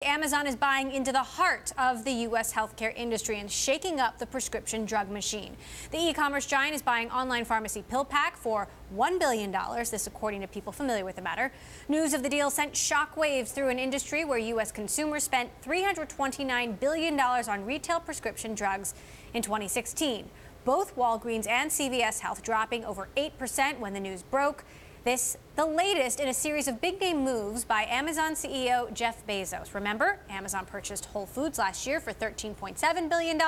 Amazon is buying into the heart of the U.S. healthcare industry and shaking up the prescription drug machine. The e-commerce giant is buying online pharmacy PillPack for $1 billion, this according to people familiar with the matter. News of the deal sent shockwaves through an industry where U.S. consumers spent $329 billion on retail prescription drugs in 2016. Both Walgreens and CVS Health dropping over 8% when the news broke. This, the latest in a series of big-name moves by Amazon CEO Jeff Bezos. Remember, Amazon purchased Whole Foods last year for $13.7 billion.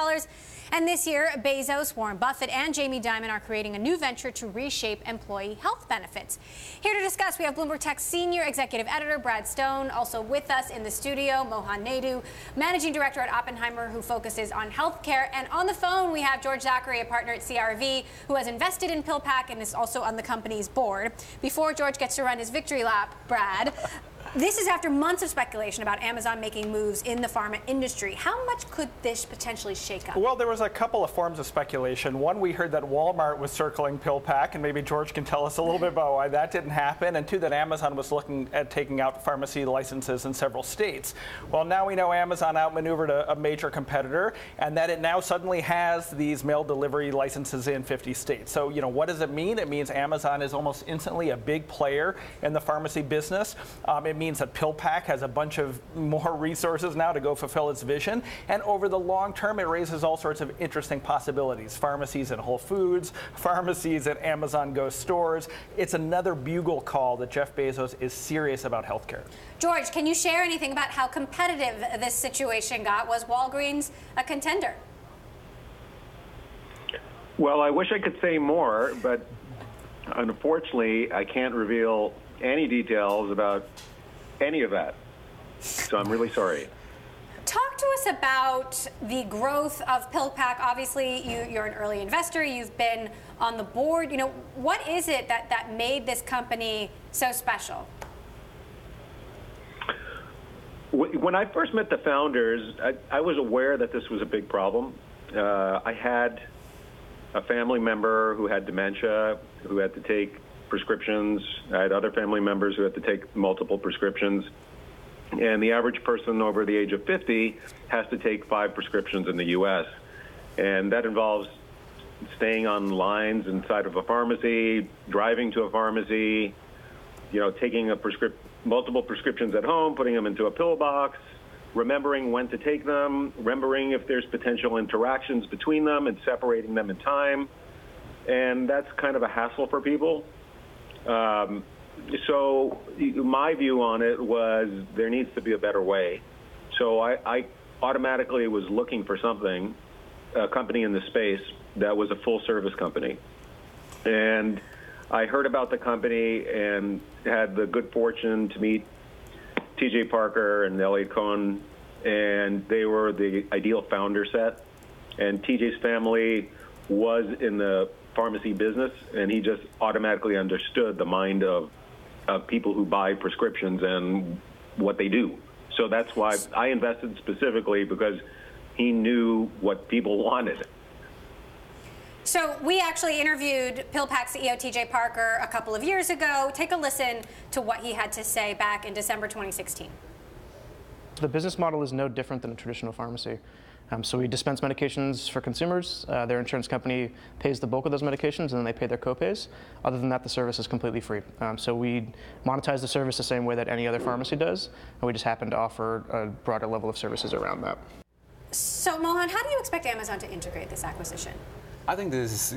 And this year, Bezos, Warren Buffett, and Jamie Dimon are creating a new venture to reshape employee health benefits. Here to discuss, we have Bloomberg Tech's senior executive editor, Brad Stone. Also with us in the studio, Mohan Naidu, managing director at Oppenheimer, who focuses on healthcare. And on the phone, we have George Zachary, a partner at CRV, who has invested in PillPack and is also on the company's board. Before George gets to run his victory lap, Brad, this is after months of speculation about Amazon making moves in the pharma industry. How much could this potentially shake up? Well, there was a couple of forms of speculation. One, we heard that Walmart was circling PillPack, and maybe George can tell us a little bit about why that didn't happen. And two, that Amazon was looking at taking out pharmacy licenses in several states. Well, now we know Amazon outmaneuvered a major competitor, and that it now suddenly has these mail delivery licenses in 50 states. So, you know, what does it mean? It means Amazon is almost instantly a big player in the pharmacy business. It means that PillPack has a bunch of more resources now to go fulfill its vision. And over the long term, it raises all sorts of interesting possibilities. Pharmacies at Whole Foods, pharmacies at Amazon Go stores. It's another bugle call that Jeff Bezos is serious about healthcare. George, can you share anything about how competitive this situation got? Was Walgreens a contender? Well, I wish I could say more, but unfortunately, I can't reveal any details about any of that. So I'm really sorry. Talk to us about the growth of PillPack. Obviously, you're an early investor. You've been on the board. You know, what is it that made this company so special? When I first met the founders, I was aware that this was a big problem. I had a family member who had dementia, who had to take prescriptions. I had other family members who had to take multiple prescriptions. And the average person over the age of 50 has to take 5 prescriptions in the U.S. And that involves staying on lines inside of a pharmacy, driving to a pharmacy, you know, taking multiple prescriptions at home, putting them into a pill box, remembering when to take them, remembering if there's potential interactions between them and separating them in time. And that's kind of a hassle for people. So my view on it was there needs to be a better way. So I automatically was looking for something, a company in the space that was a full-service company. And I heard about the company and had the good fortune to meet TJ Parker and Elliot Cohen, and they were the ideal founder set. And TJ's family was in the pharmacy business, and he just automatically understood the mind of people who buy prescriptions and what they do. So that's why I invested specifically, because he knew what people wanted. So we actually interviewed PillPack CEO TJ Parker a couple of years ago. Take a listen to what he had to say back in December 2016. The business model is no different than a traditional pharmacy. So we dispense medications for consumers. Their insurance company pays the bulk of those medications, and then they pay their copays. Other than that, the service is completely free. So we monetize the service the same way that any other pharmacy does, and we just happen to offer a broader level of services around that. So Mohan, how do you expect Amazon to integrate this acquisition? I think this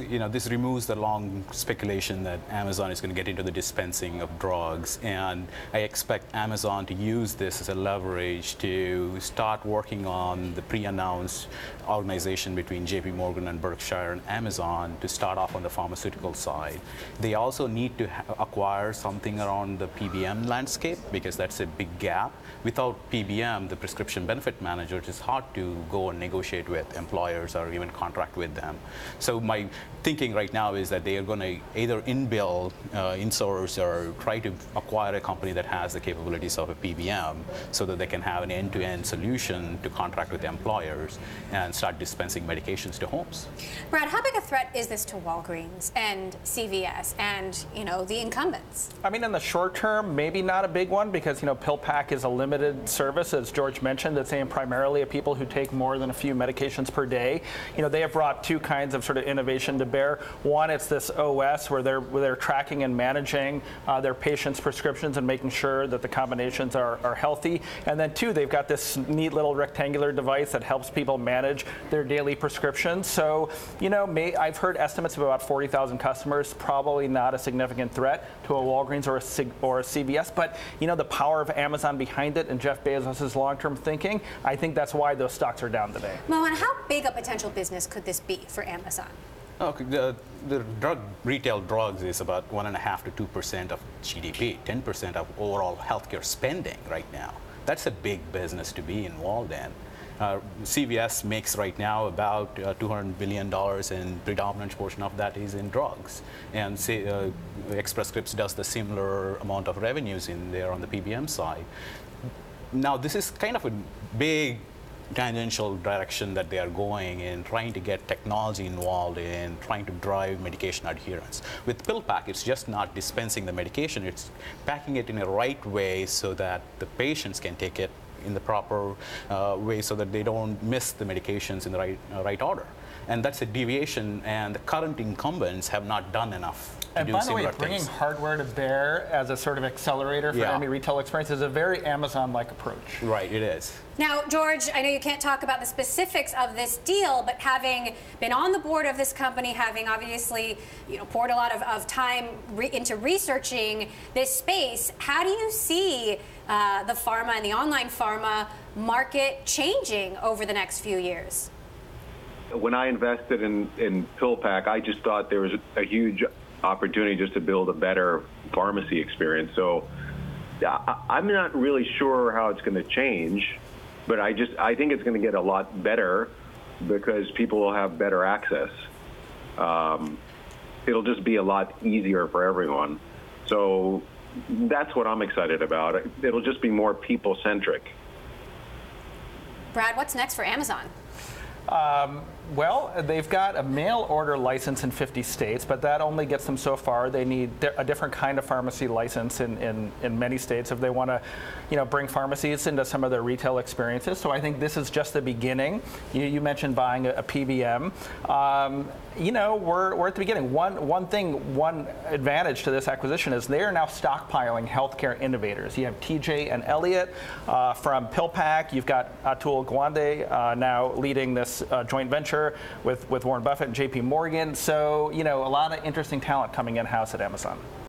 removes the long speculation that Amazon is going to get into the dispensing of drugs, and I expect Amazon to use this as a leverage to start working on the pre-announced organization between JP Morgan and Berkshire and Amazon to start off on the pharmaceutical side. They also need to acquire something around the PBM landscape, because that's a big gap. Without PBM, the prescription benefit manager, it's hard to go and negotiate with employers or even contract with them. So my thinking right now is that they are going to either insource or try to acquire a company that has the capabilities of a PBM so that they can have an end-to-end solution to contract with employers and start dispensing medications to homes. Brad, how big a threat is this to Walgreens and CVS and, the incumbents? I mean, in the short term, maybe not a big one because, PillPack is a limited service, as George mentioned. It's aimed primarily at people who take more than a few medications per day. They have brought two kinds of sort of innovation to bear. One, it's this OS where they're tracking and managing their patients' prescriptions and making sure that the combinations are healthy. And then two, they've got this neat little rectangular device that helps people manage their daily prescriptions. So, I've heard estimates of about 40,000 customers, probably not a significant threat to a Walgreens or a CVS. But, the power of Amazon behind it and Jeff Bezos' long-term thinking, I think that's why those stocks are down today. Mohan, how big a potential business could this be for Amazon? Okay, the retail drugs is about 1.5% to 2% of GDP, 10% of overall healthcare spending right now. That's a big business to be involved in. CVS makes right now about $200 billion, and predominant portion of that is in drugs. And Express Scripts does the similar amount of revenues in there on the PBM side. Now, this is kind of a big tangential direction that they are going in, trying to get technology involved in trying to drive medication adherence. With PillPack, it's just not dispensing the medication, it's packing it in a right way so that the patients can take it in the proper way so that they don't miss the medications in the right order. And that's a deviation, and the current incumbents have not done enough to do similar things. And by the way, bringing hardware to bear as a sort of accelerator for any retail experience is a very Amazon-like approach. Right, it is. Now, George, I know you can't talk about the specifics of this deal, but having been on the board of this company, having obviously poured a lot of time into researching this space, how do you see the pharma and the online pharma market changing over the next few years? When I invested in PillPack, I just thought there was a huge opportunity just to build a better pharmacy experience. So I'm not really sure how it's going to change, but I think it's going to get a lot better because people will have better access. It'll just be a lot easier for everyone. So that's what I'm excited about. It'll just be more people-centric. Brad, what's next for Amazon? Well, they've got a mail order license in 50 states, but that only gets them so far. They need a different kind of pharmacy license in many states if they want to, bring pharmacies into some of their retail experiences. So I think this is just the beginning. You mentioned buying a PBM. We're at the beginning. One advantage to this acquisition is they are now stockpiling healthcare innovators. You have TJ and Elliott from PillPack. You've got Atul Gawande now leading this joint venture with Warren Buffett and JP Morgan. So, a lot of interesting talent coming in-house at Amazon.